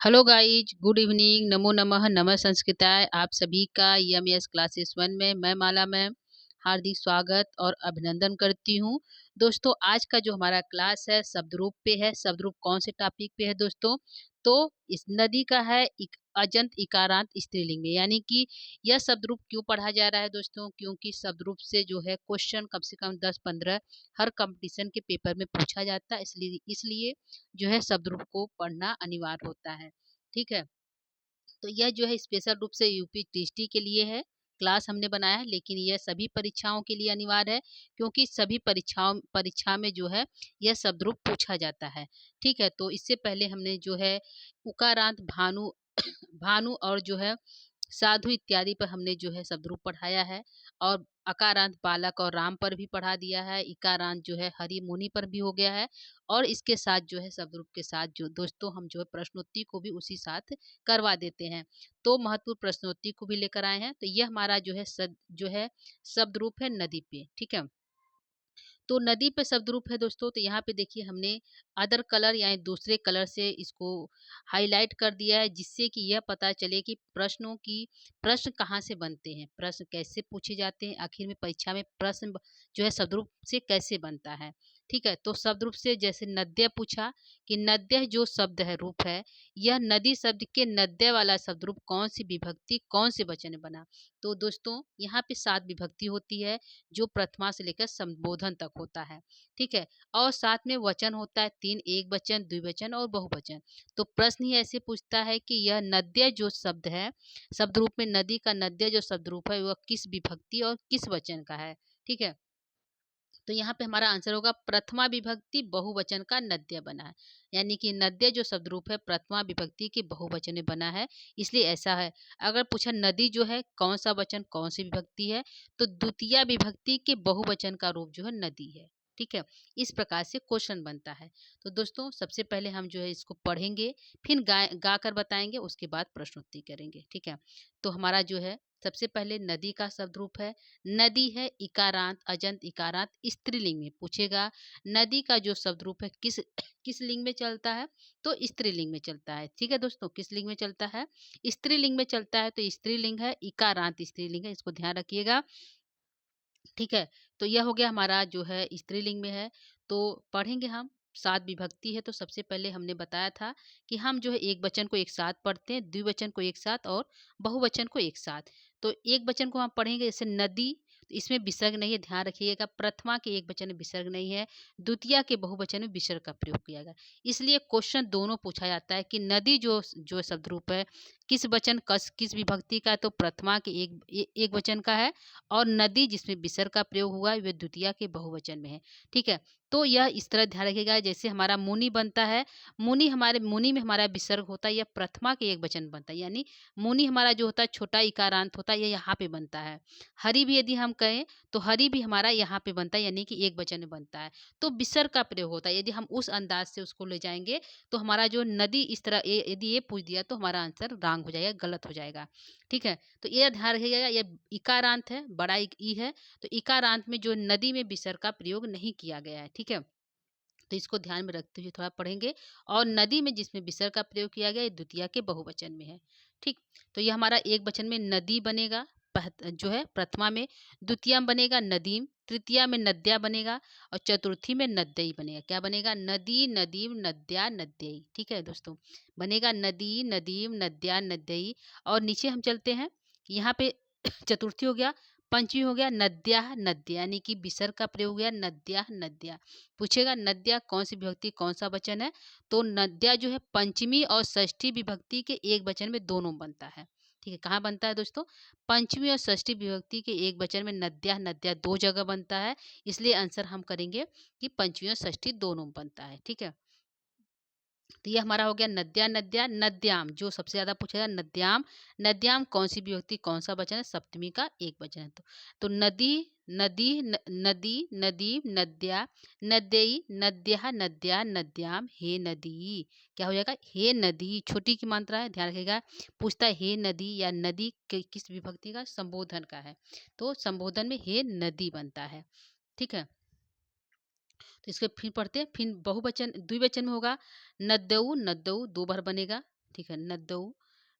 Hello guys, good evening, नमो नमः, नमः संस्कृताय। आप सभी का ईएमएस क्लासेस 1 में मैं माला मैम हार्दिक स्वागत और अभिनंदन करती हूँ। दोस्तों, आज का जो हमारा क्लास है शब्दरूप पे है। शब्दरूप कौन से टॉपिक पे है दोस्तों? तो इस नदी का है अजंत इकारांत स्त्रीलिंग में, यानी कि यह शब्दरूप क्यों पढ़ा जा रहा है दोस्तों? क्योंकि शब्दरूप से जो है क्वेश्चन कम से कम 10-15 हर कंपटीशन के पेपर में पूछा जाता है। इसलिए इसलिए जो है शब्दरूप को पढ़ना अनिवार्य होता है। ठीक है, तो यह जो है स्पेशल रूप से यूपी टीएसटी के लिए है क्लास हमने बनाया है, लेकिन यह सभी परीक्षाओं के लिए अनिवार्य है, क्योंकि सभी परीक्षा में जो है यह शब्दरूप पूछा जाता है। ठीक है, तो इससे पहले हमने जो है उकारांत, भानु भानु और जो है साधु इत्यादि पर हमने जो है शब्दरूप पढ़ाया है, और अकारांत बालक और राम पर भी पढ़ा दिया है। इकारांत जो है हरि मुनि पर भी हो गया है, और इसके साथ जो है शब्दरूप के साथ जो दोस्तों हम जो है प्रश्नोत्तरी को भी उसी साथ करवा देते हैं। तो महत्वपूर्ण प्रश्नोत्तरी को भी लेकर आए हैं। तो यह हमारा जो है शब्दरूप है नदी पे। ठीक है, तो नदी पे शब्दरूप है दोस्तों। तो यहाँ पे देखिए हमने अदर कलर यानी दूसरे कलर से इसको हाईलाइट कर दिया है, जिससे कि यह पता चले कि प्रश्न कहाँ से बनते हैं, प्रश्न कैसे पूछे जाते हैं, आखिर में परीक्षा में प्रश्न जो है शब्दरूप से कैसे बनता है। ठीक है, तो शब्दरूप से जैसे नद्य पूछा कि नद्य जो शब्द है रूप है, यह नदी शब्द के नद्य वाला शब्दरूप कौन सी विभक्ति कौन से वचन में बना? तो दोस्तों यहाँ पे 7 विभक्ति होती है, जो प्रथमा से लेकर संबोधन तक होता है। ठीक है, और साथ में वचन होता है 3, एक वचन, द्विवचन और बहुवचन। तो प्रश्न ही ऐसे पूछता है कि यह नद्य जो शब्द है, शब्द रूप में नदी का नद्य जो शब्द रूप है वह किस विभक्ति और किस वचन का है। ठीक है, तो यहाँ पे हमारा आंसर होगा प्रथमा विभक्ति बहुवचन का नद्य बना है, यानी कि नद्य जो शब्द रूप है प्रथमा विभक्ति के बहुवचन में बना है, इसलिए ऐसा है। अगर पूछा नदी जो है कौन सा वचन कौन सी विभक्ति है, तो द्वितीय विभक्ति के बहुवचन का रूप जो है नदी है। ठीक है, इस प्रकार से क्वेश्चन बनता है। तो दोस्तों सबसे पहले हम जो है इसको पढ़ेंगे, फिर गा कर बताएंगे, उसके बाद प्रश्नोत्तरी करेंगे। ठीक है, तो हमारा जो है सबसे पहले नदी का शब्द रूप है। नदी है इकारांत अजंत इकारांत स्त्रीलिंग में पूछेगा। नदी का जो शब्द रूप है किस किस लिंग में चलता है? तो स्त्रीलिंग में चलता है। ठीक है दोस्तों, किस लिंग में चलता है? स्त्रीलिंग में चलता है। तो स्त्रीलिंग है, इकारांत स्त्रीलिंग है, इसको ध्यान रखिएगा। ठीक है, तो यह हो गया हमारा जो है स्त्रीलिंग में है। तो पढ़ेंगे हम। 7 विभक्ति है, तो सबसे पहले हमने बताया था कि हम जो है एक वचन को एक साथ पढ़ते हैं, द्विवचन को एक साथ और बहुवचन को एक साथ। तो एक वचन को हम पढ़ेंगे जैसे नदी, तो इसमें विसर्ग नहीं है, ध्यान रखिएगा। प्रथमा के एक वचन में विसर्ग नहीं है, द्वितीय के बहुवचन में विसर्ग का प्रयोग किया गया। इसलिए क्वेश्चन दोनों पूछा जाता है कि नदी जो जो शब्द रूप है किस वचन किस विभक्ति का है, तो प्रथमा के एक वचन का है, और नदी जिसमें विसर्ग का प्रयोग हुआ है वह द्वितीय के बहुवचन में है। ठीक है, तो यह इस तरह ध्यान रखिएगा। जैसे हमारा मुनि बनता है, मुनि में हमारा विसर्ग होता है, यह प्रथमा के एक वचन बनता है, यानी मुनि हमारा जो होता है छोटा इकारांत होता है, यह यहाँ पे बनता है। हरि भी यदि हम कहें तो हरि भी हमारा यहाँ पे बनता है, यानी कि एक वचन में बनता है। तो विसर्ग का प्रयोग होता है। यदि हम उस अंदाज से उसको ले जाएंगे तो हमारा जो नदी इस तरह यदि ये पूछ दिया तो हमारा आंसर रॉन्ग हो जाएगा, गलत हो जाएगा। ठीक है, तो यह ध्यान रखिएगा। यह इकारांत है, बड़ा ई है, तो इकारांत में जो नदी में विसर्ग का प्रयोग नहीं किया गया है। ठीक है, तो इसको ध्यान में रखते हुए थोड़ा पढ़ेंगे। और नदी में जिसमें विसर्ग का प्रयोग किया गया है द्वितीय के बहुवचन में है। ठीक, तो यह हमारा एक वचन में नदी बनेगा जो है प्रथमा में, द्वितीय में बनेगा नदीम, तृतीया में नद्या बनेगा, और चतुर्थी में नद्यई बनेगा। क्या बनेगा? नदी नदीम नद्या नद्यई। ठीक है दोस्तों, बनेगा नदी नदीम नद्या नद्यई। और नीचे हम चलते हैं, यहाँ पे चतुर्थी हो गया, पंचमी हो गया नद्या नद्या, यानी कि विसर्ग का प्रयोग हो गया नद्या नद्या। पूछेगा नद्या कौन सी विभक्ति कौन सा वचन है, तो नद्या जो है पंचमी और षष्ठी विभक्ति के एक वचन में दोनों बनता है। ठीक है, कहाँ बनता है दोस्तों? पंचमी और षष्ठी विभक्ति के एक वचन में नद्या नद्या दो जगह बनता है, इसलिए आंसर हम करेंगे कि पंचमी और षष्ठी दोनों बनता है। ठीक है, तो ये हमारा हो गया नद्या नद्या नद्याम, जो सबसे ज्यादा पूछा जाए नद्याम। नद्याम कौन सी विभक्ति कौन सा वचन है? सप्तमी का एक वचन है। तो नदी नदी नदी नदी नद्या नद्यई नद्या नद्या नद्याम हे नदी। क्या हो जाएगा? हे नदी। छोटी की मात्रा है, ध्यान रखिएगा। पूछता है हे नदी या नदी किस विभक्ति का? संबोधन का है, तो संबोधन में हे नदी बनता है। ठीक है, तो इसके फिर पढ़ते हैं। फिर बहुवचन द्विवचन में होगा नद्यऊ नद्यऊ, दो बार बनेगा। ठीक है, नद्यौ,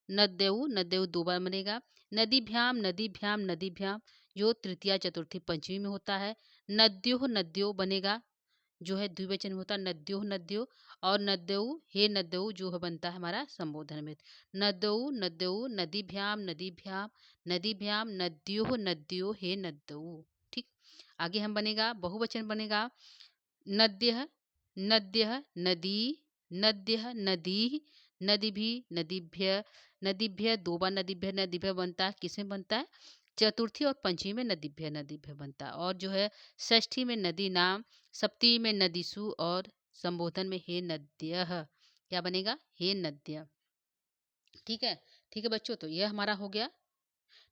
नद्यौ, नद्यौ 2 बार बनेगा। नदीभ्याम, नदीभ्याम, नदीभ्याम जो तृतीया, चतुर्थी, पंचमी में होता है। नद्योः, नद्यो बनेगा, जो है द्विवचन में होता है, नद्योः, नद्यो। और नद्यौ, हे नद्यौ जो है बनता है हमारा संबोधन में। नद्यौ, नद्यौ, नदीभ्याम, नदीभ्याम, नदीभ्याम, नद्योः, नद्यो, हे नद्यौ। ठीक, आगे हम बनेगा, बहुवचन बनेगा, नद्यः, नद्यः, नदी, नद्यः, नदीः, नदीभिः, नदीभ्यः, नदीभ्यः 2 बार नदीभ्यः, नदीभ्यः बनता है, किसमें बनता है? चतुर्थी और पंचमी में नदीभ्यः, नदीभ्यः बनता है। और जो है षष्ठी में नदी नाम, सप्तमी में नदीसु और संबोधन में हे नद्यः। क्या बनेगा? हे नद्य। ठीक है, ठीक है बच्चों, तो यह हमारा हो गया।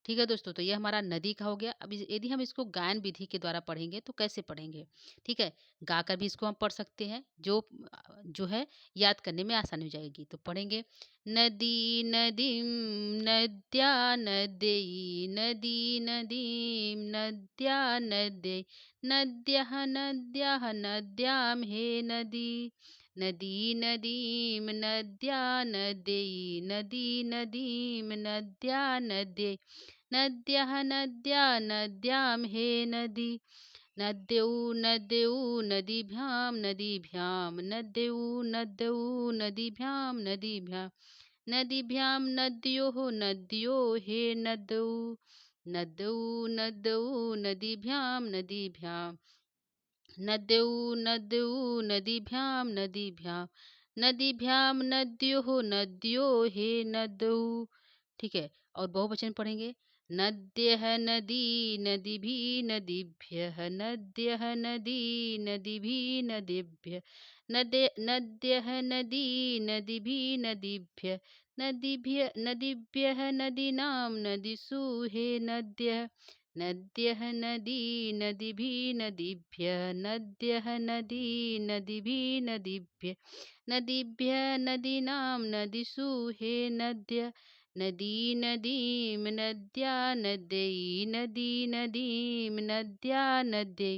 ठीक है दोस्तों, तो ये हमारा नदी का हो गया। अब यदि हम इसको गायन विधि के द्वारा पढ़ेंगे तो कैसे पढ़ेंगे? ठीक है, गाकर भी इसको हम पढ़ सकते हैं, जो है याद करने में आसानी हो जाएगी। तो पढ़ेंगे, नदी नदीम नद्या नद्यै, नदी नदीम नद्या नद्यै, नद्यः नद्यः नद्यां हे नदी, नदी नदीम नद्या नद्यै, नदी नदीम नद्या नद्यै, नद्यः नद्या नद्यां हे नदी, नद्यौ नद्यौ नदीभ्यां, नदीभ्यां, नद्यौ नद्यौ नदीभ्यां, नदीभ्यां, नदीभ्यां, नद्योः, नद्यो हे नद्यौ, नद्यौ नद्यौ नदीभ्यां, नदीभ्यां, नद्यौ नद्यौ नदीभ्यां, नदीभ्यां, नदीभ्यां, नद्योः, नद्यो हे नद्यौ। ठीक है, और बहुवचन पढ़ेंगे, नद्यः, नदी, नदीभिः, नदीभ्यः, नद्यः, नदी, नदीभिः, नदीभ्यः, नद्यः, नदी, नदीभिः, नदीभ्यः, नदीभ्यः, नदीनां, नदीषु हे नद्यः, नद्यः, नदी, नदीभिः, नदीभ्यः, नद्यः, नदी, नदीभिः, नदीभ्यः, नदीभ्यः, नदीनां, नदीषु हे नद्यः, नदी नदीं नद्या नद्यै, नदी नदीं नद्या नद्यै,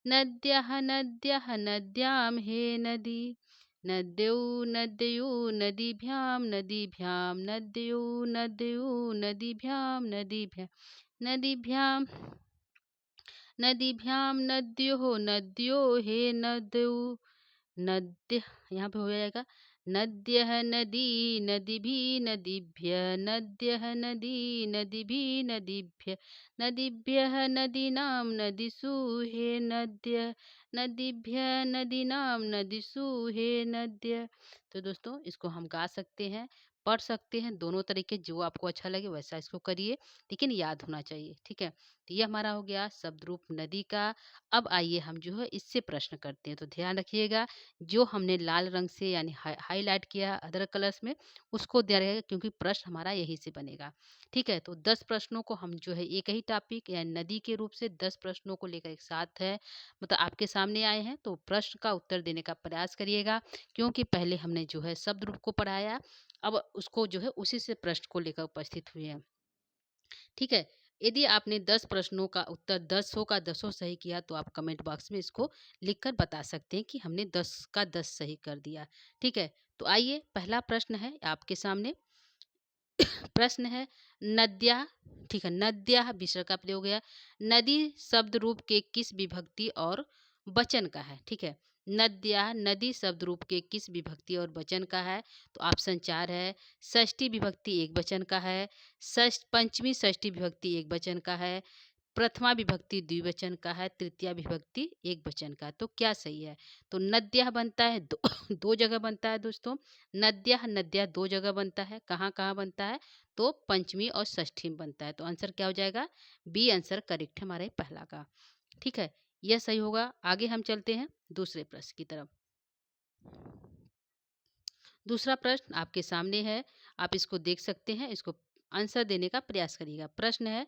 नद्यः, नद्यः, नद्यां हे नदी, नद्यौ नद्यौ नदीभ्यां, नदीभ्यां, नद्यौ नद्यौ नदीभ्यां, नदीभ्यां, नदीभ्यां, नदीभ्यां, नद्योः, नद्यो हे नद्यौ, नद्य, यहाँ पे हो जाएगा, नद्यः, नदी, नदीभिः, नदीभ्यः, नद्यः, नदी, नदीभिः, नदीभ्यः, नदीभ्यः, नदीनां, नदीषु हे नद्यः, नदीभ्यः, नदीनां, नदीषु हे नद्यः। तो दोस्तों, इसको हम गा सकते हैं, पढ़ सकते हैं, दोनों तरीके, जो आपको अच्छा लगे वैसा इसको करिए, लेकिन याद होना चाहिए। ठीक है, तो ये हमारा हो गया शब्द रूप नदी का। अब आइए हम जो है इससे प्रश्न करते हैं। तो ध्यान रखिएगा, जो हमने लाल रंग से यानी हाईलाइट किया अदर कलर्स में, उसको दिया रहेगा, क्योंकि प्रश्न हमारा यही से बनेगा। ठीक है, तो 10 प्रश्नों को हम जो है एक ही टॉपिक या नदी के रूप से 10 प्रश्नों को लेकर एक साथ है, मतलब आपके सामने आए हैं। तो प्रश्न का उत्तर देने का प्रयास करिएगा, क्योंकि पहले हमने जो है शब्द रूप को पढ़ाया, अब उसको जो है उसी से प्रश्न को लेकर उपस्थित हुए हैं। ठीक है, यदि आपने 10 प्रश्नों का उत्तर 10 का 10 सही किया, तो आप कमेंट बॉक्स में इसको लिखकर बता सकते हैं कि हमने 10 का 10 सही कर दिया। ठीक है, तो आइए, पहला प्रश्न है आपके सामने। प्रश्न है, नद्या, ठीक है, नद्या विसर्ग का प्रयोग है, नदी शब्द रूप के किस विभक्ति और वचन का है? ठीक है, नद्या नदी शब्द रूप के किस विभक्ति और वचन का है? तो ऑप्शन 4 है, षष्ठी विभक्ति एक वचन का है, पंचमी षष्ठी विभक्ति एक वचन का है, प्रथमा विभक्ति द्विवचन का है, तृतीया विभक्ति एक वचन का है। तो क्या सही है? तो नद्यः बनता है दो, दो जगह बनता है दोस्तों। नद्यः, नद्यः 2 जगह बनता है। कहाँ कहाँ बनता है? तो पंचमी और षष्ठी में बनता है। तो आंसर क्या हो जाएगा? बी आंसर करेक्ट है हमारे पहला का। ठीक है, यह सही होगा। आगे हम चलते हैं दूसरे प्रश्न की तरफ। दूसरा प्रश्न आपके सामने है, आप इसको देख सकते हैं, इसको आंसर देने का प्रयास करिएगा। प्रश्न है,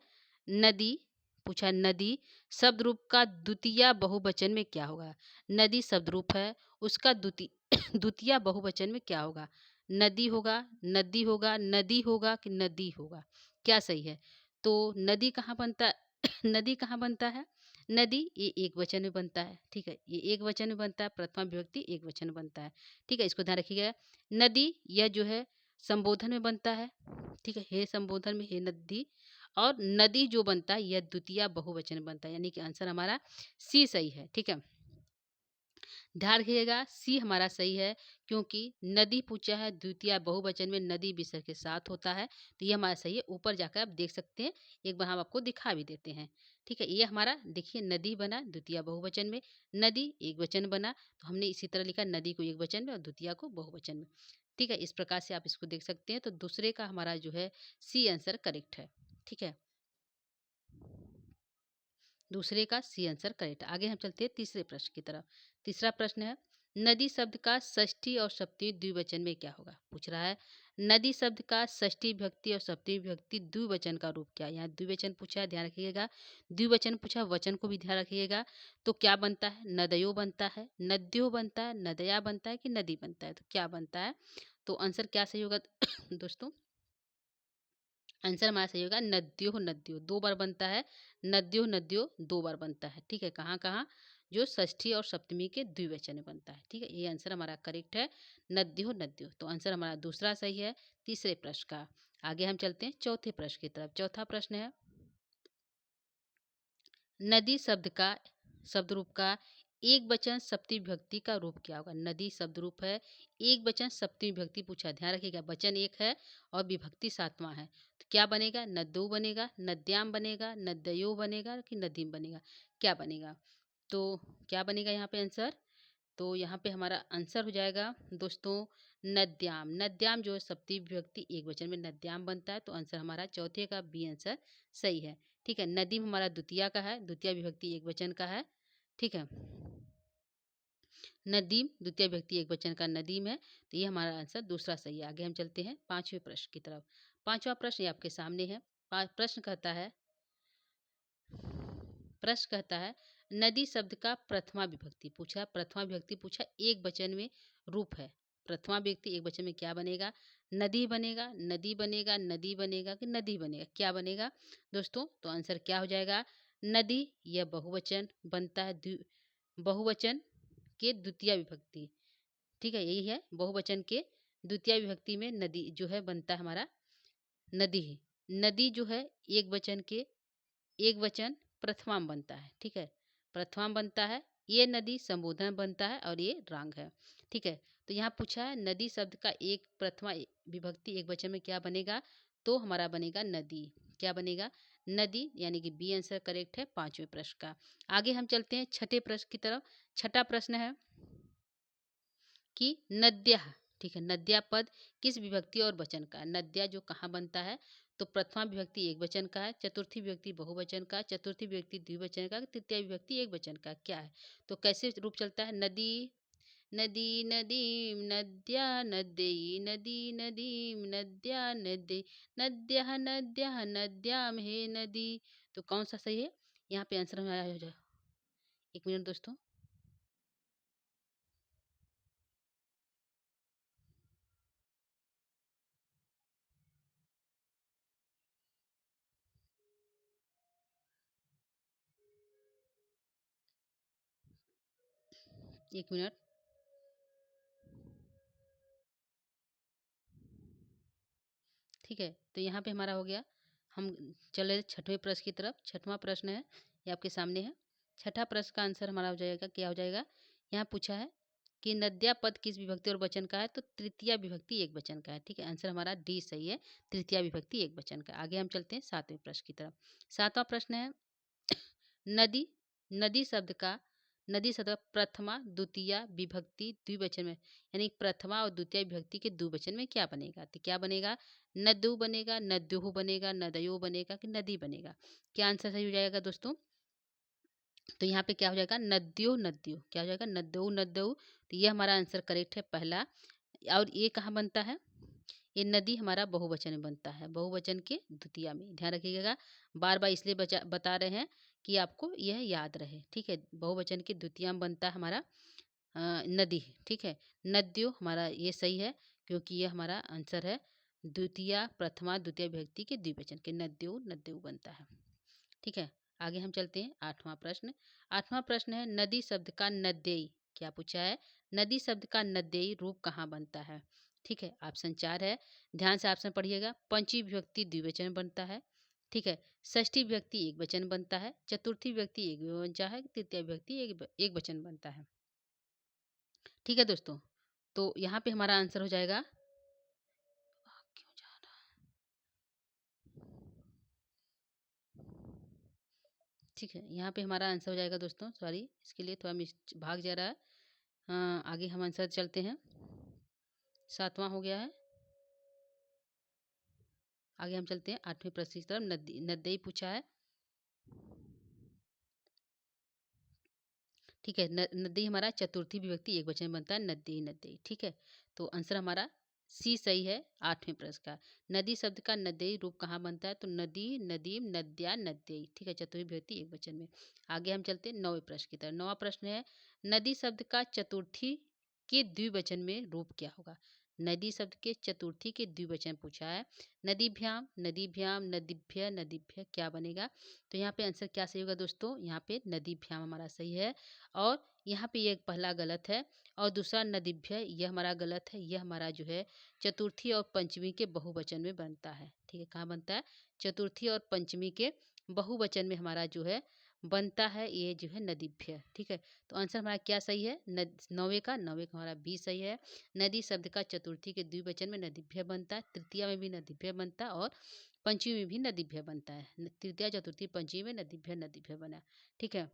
नदी, पूछा नदी शब्द रूप का द्वितीय बहुवचन में क्या होगा? नदी शब्द रूप है, उसका द्वितीय द्वितीय बहुवचन में क्या होगा? नदी होगा, नदी होगा, नदी होगा कि नदी होगा? क्या सही है? तो नदी कहाँ बनता है? नदी कहाँ बनता है? नदी ये एक वचन में बनता है। ठीक है, ये एक वचन में बनता है, प्रथमा विभक्ति एक वचन में बनता है। ठीक है, इसको ध्यान रखिएगा। नदी यह जो है संबोधन में बनता है, ठीक है, हे संबोधन में हे नदी। और नदी जो बनता है यह द्वितीय बहुवचन में बनता है, यानी कि आंसर हमारा सी सही है, ठीक है। ध्यान रखिएगा, सी हमारा सही है, क्योंकि नदी पूछा है, द्वितीय बहुवचन में नदी विसर्ग के साथ होता है, तो ये हमारा सही है। ऊपर जाकर आप देख सकते हैं, एक बार हम आपको दिखा भी देते हैं, ठीक है। ये हमारा देखिए नदी बना द्वितीय बहुवचन में, नदी एक वचन बना, तो हमने इसी तरह लिखा नदी को एक वचन में और द्वितीय को बहुवचन में, ठीक है। इस प्रकार से आप इसको देख सकते हैं। तो दूसरे का हमारा जो है सी आंसर करेक्ट है, ठीक है। दूसरे का सी आंसर करेक्ट। आगे हम चलते हैं तीसरे प्रश्न की तरफ। तीसरा प्रश्न है, नदी शब्द का षष्ठी और सप्तमी द्विवचन में क्या होगा? पूछ रहा है नदी शब्द का षष्ठी विभक्ति और सप्तमी विभक्ति द्विवचन का रूप क्या है? यहाँ द्विवचन पूछा है, ध्यान रखिएगा। द्विवचन पूछा, वचन को भी ध्यान रखिएगा। तो क्या बनता है? नदयो बनता है, नद्यो बनता है, नदया बनता है कि नदी बनता है? तो क्या बनता है? तो आंसर क्या सही होगा दोस्तों? आंसर हमारा सही होगा नद्यो नद्यो, दो बार बनता है। नद्यो नद्यो दो बार बनता है, ठीक है। कहाँ कहाँ? जो षष्ठी और सप्तमी के द्विवचन में बनता है, ठीक है। ये आंसर हमारा करेक्ट है, नद्यो नद्यो। तो आंसर हमारा दूसरा सही है तीसरे प्रश्न का। आगे हम चलते हैं चौथे प्रश्न की तरफ। चौथा प्रश्न है, नदी शब्द रूप का एक वचन सप्तमी विभक्ति का रूप क्या होगा? नदी शब्द रूप है, एक वचन सप्तमी विभक्ति पूछा, ध्यान रखिएगा। वचन एक है और विभक्ति सातवां है, तो क्या बनेगा? नद्दो बनेगा, नद्याम बनेगा, नद्दयो बनेगा कि नदीम बनेगा? क्या बनेगा? तो क्या बनेगा यहाँ पे आंसर? तो यहाँ पे हमारा आंसर हो जाएगा दोस्तों नद्याम। नद्याम जो है सप्तमी विभक्ति एक वचन में नद्याम बनता है, तो आंसर हमारा चौथे का बी आंसर सही है, ठीक है। नदीम हमारा द्वितीय का है, द्वितीय विभक्ति एक वचन का है, ठीक है। नदीम द्वितीय विभक्ति एक वचन का नदीम है, तो ये हमारा आंसर दूसरा सही है। आगे हम चलते हैं पांचवें प्रश्न की तरफ। पांचवा प्रश्न ये आपके सामने है। प्रश्न कहता है नदी शब्द का प्रथमा विभक्ति पूछा, प्रथमा विभक्ति पूछा एक वचन में रूप है। प्रथमा विभक्ति एक वचन में क्या बनेगा? नदी बनेगा, नदी बनेगा, नदी बनेगा कि नदी बनेगा? क्या बनेगा दोस्तों? तो आंसर क्या हो जाएगा? नदी। यह बहुवचन बनता है, बहुवचन के द्वितीय विभक्ति, ठीक है। यही है बहुवचन के द्वितीय विभक्ति में नदी जो है बनता है हमारा नदी ही। नदी जो है एक वचन प्रथमाम बनता है, ठीक है। प्रथमाम बनता है, ये नदी संबोधन बनता है और ये रांग है, ठीक है। तो यहाँ पूछा है नदी शब्द का एक प्रथमा विभक्ति एक वचन में क्या बनेगा? तो हमारा बनेगा नदी। क्या बनेगा? नदी, यानी कि बी आंसर करेक्ट है पांचवें प्रश्न का। आगे हम चलते हैं छठे प्रश्न की तरफ। छठा प्रश्न है कि नद्या, ठीक है, नद्या पद किस विभक्ति और वचन का? नद्या जो कहाँ बनता है? तो प्रथमा विभक्ति एक वचन का है, चतुर्थी विभक्ति बहुवचन का, चतुर्थी विभक्ति द्विवचन का, तृतीय विभक्ति एक वचन का? क्या है? तो कैसे रूप चलता है? नदी नदी नदीम नद्या नद्यई नदी नदीम नद्या नद्यई नद्यः नद्यः नद्याम हे नदी। तो कौन सा सही है? यहाँ पे आंसर हमारा हो जाए। एक मिनट दोस्तों, एक मिनट। ठीक है, तो यहाँ पे हमारा हो गया। हम चले छठवें प्रश्न की तरफ। छठवां प्रश्न है, ये आपके सामने है। छठा प्रश्न का आंसर हमारा हो जाएगा, क्या हो जाएगा? यहाँ पूछा है कि नद्या पद किस विभक्ति और वचन का है? तो तृतीय विभक्ति एक वचन का है, ठीक है। आंसर हमारा डी सही है, तृतीय विभक्ति एक वचन का। आगे हम चलते हैं सातवें प्रश्न की तरफ। सातवां प्रश्न है नदी नदी शब्द का नदी शब्द का प्रथमा द्वितीय विभक्ति द्विवचन में, यानी प्रथमा और द्वितीय विभक्ति के द्विवचन में क्या बनेगा? तो क्या बनेगा? नदु बनेगा, नद्युहु बनेगा, नदयो बनेगा कि नदी बनेगा? क्या आंसर सही हो जाएगा दोस्तों? तो यहाँ पे क्या हो जाएगा? नद्यो नद्यो। क्या हो जाएगा? नद्यो नद्यो। तो ये हमारा आंसर करेक्ट है पहला। और ये कहाँ बनता है? ये नदी हमारा बहुवचन में बनता है, बहुवचन के द्वितीय में। ध्यान रखिएगा, बार बार इसलिए बता रहे हैं कि आपको यह याद रहे, ठीक है। बहुवचन के द्वितीय में बनता है हमारा नदी, ठीक है। नद्यो हमारा ये सही है, क्योंकि ये हमारा आंसर है द्वितीय प्रथमा द्वितीय विभक्ति के द्विवचन के नद्यो नद्यो बनता है, ठीक है। आगे हम चलते हैं आठवां प्रश्न। आठवां प्रश्न है नदी शब्द का नद्यई, क्या पूछा है? नदी शब्द का नद्यई रूप कहाँ बनता है? ठीक है। ऑप्शन 4 है, ध्यान से ऑप्शन पढ़िएगा, पंचमी विभक्ति द्विवचन बनता है। ठीक है। षष्ठी विभक्ति एक वचन बनता है, चतुर्थी विभक्ति एक बनता है, तृतीय विभक्ति एक वचन बनता है। ठीक है दोस्तों, तो यहाँ पे हमारा आंसर हो जाएगा, क्यों जा रहा ठीक है, यहाँ पे हमारा आंसर हो जाएगा दोस्तों, सॉरी इसके लिए थोड़ा मिस भाग जा रहा है। हाँ, आगे हम आंसर चलते हैं। 7वां हो गया है। आगे हम चलते हैं 8वें प्रश्न की तरफ। नद्यई पूछा है। ठीक है। नद्यई हमारा चतुर्थी विभक्ति एक वचन बनता है, नद्यई नद्यई। ठीक है, तो आंसर हमारा सी सही है 8वें प्रश्न का। नदी शब्द का नद्यई रूप कहाँ बनता है? तो नदी, नदीम, नद्या, नद्यई। ठीक है, चतुर्थी विभक्ति एक वचन में। आगे हम चलते हैं 9वें प्रश्न की तरफ। 9वां प्रश्न है, नदी शब्द का चतुर्थी के द्विवचन में रूप क्या होगा? नदी शब्द के चतुर्थी के द्विवचन पूछा है। नदीभ्याम, नदीभ्याम, नदीभ्य, नदीभ्य क्या बनेगा? तो यहाँ पे आंसर क्या सही होगा दोस्तों? यहाँ पे नदीभ्याम हमारा सही है। और यहाँ पे ये पहला गलत है और दूसरा नदीभ्य यह हमारा गलत है। यह हमारा जो है चतुर्थी और पंचमी के बहुवचन में बनता है। ठीक है, कहाँ बनता है? चतुर्थी और पंचमी के बहुवचन में हमारा जो है बनता है, ये जो है नदीभ्य। ठीक है, तो आंसर हमारा क्या सही है? 9वें का हमारा बी सही है। नदी शब्द का चतुर्थी के द्विवचन में नदीभ्य बनता है, तृतीया में भी नदीभ्य बनता है और पंचमी में भी नदीभ्य बनता है। तृतीया, चतुर्थी, पंचमी में नदीभ्य नदीभ्य बना। ठीक है,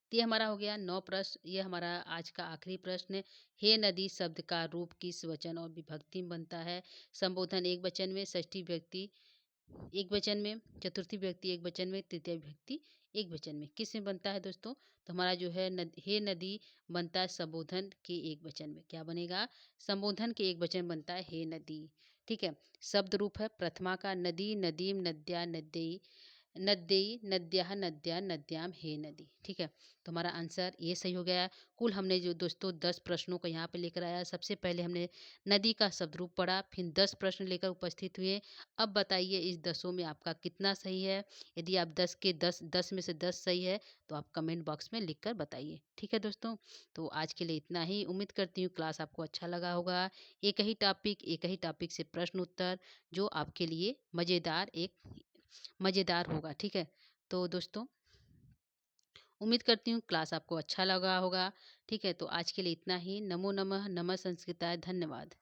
तो ये हमारा हो गया 9 प्रश्न। ये हमारा आज का आखिरी प्रश्न है। हे नदी शब्द का रूप किस वचन और विभक्ति में बनता है? संबोधन एक वचन में, षष्ठी विभक्ति एक वचन में, चतुर्थी विभक्ति एक वचन में, तृतीय विभक्ति एक वचन में। किस में बनता है दोस्तों? तो हमारा जो है हे नदी बनता है संबोधन के एक वचन में। क्या बनेगा? संबोधन के एक वचन बनता है हे नदी। ठीक है, शब्द रूप है प्रथमा का नदी, नदीम, नद्या, नद्यई, नद्यई, नद्याः, नद्या, नद्याम, हे नदी। ठीक है, तो हमारा आंसर ये सही हो गया। कुल हमने जो दोस्तों 10 प्रश्नों को यहाँ पे लेकर आया। सबसे पहले हमने नदी का शब्द रूप पढ़ा, फिर 10 प्रश्न लेकर उपस्थित हुए। अब बताइए इस 10 में आपका कितना सही है? यदि आप 10 के 10 10 में से 10 सही है तो आप कमेंट बॉक्स में लिख कर बताइए। ठीक है दोस्तों, तो आज के लिए इतना ही। उम्मीद करती हूँ क्लास आपको अच्छा लगा होगा। एक ही टॉपिक से प्रश्न उत्तर जो आपके लिए मज़ेदार होगा। ठीक है, तो दोस्तों उम्मीद करती हूँ क्लास आपको अच्छा लगा होगा। ठीक है, तो आज के लिए इतना ही। नमो नमः, नमः संस्कृताय, धन्यवाद।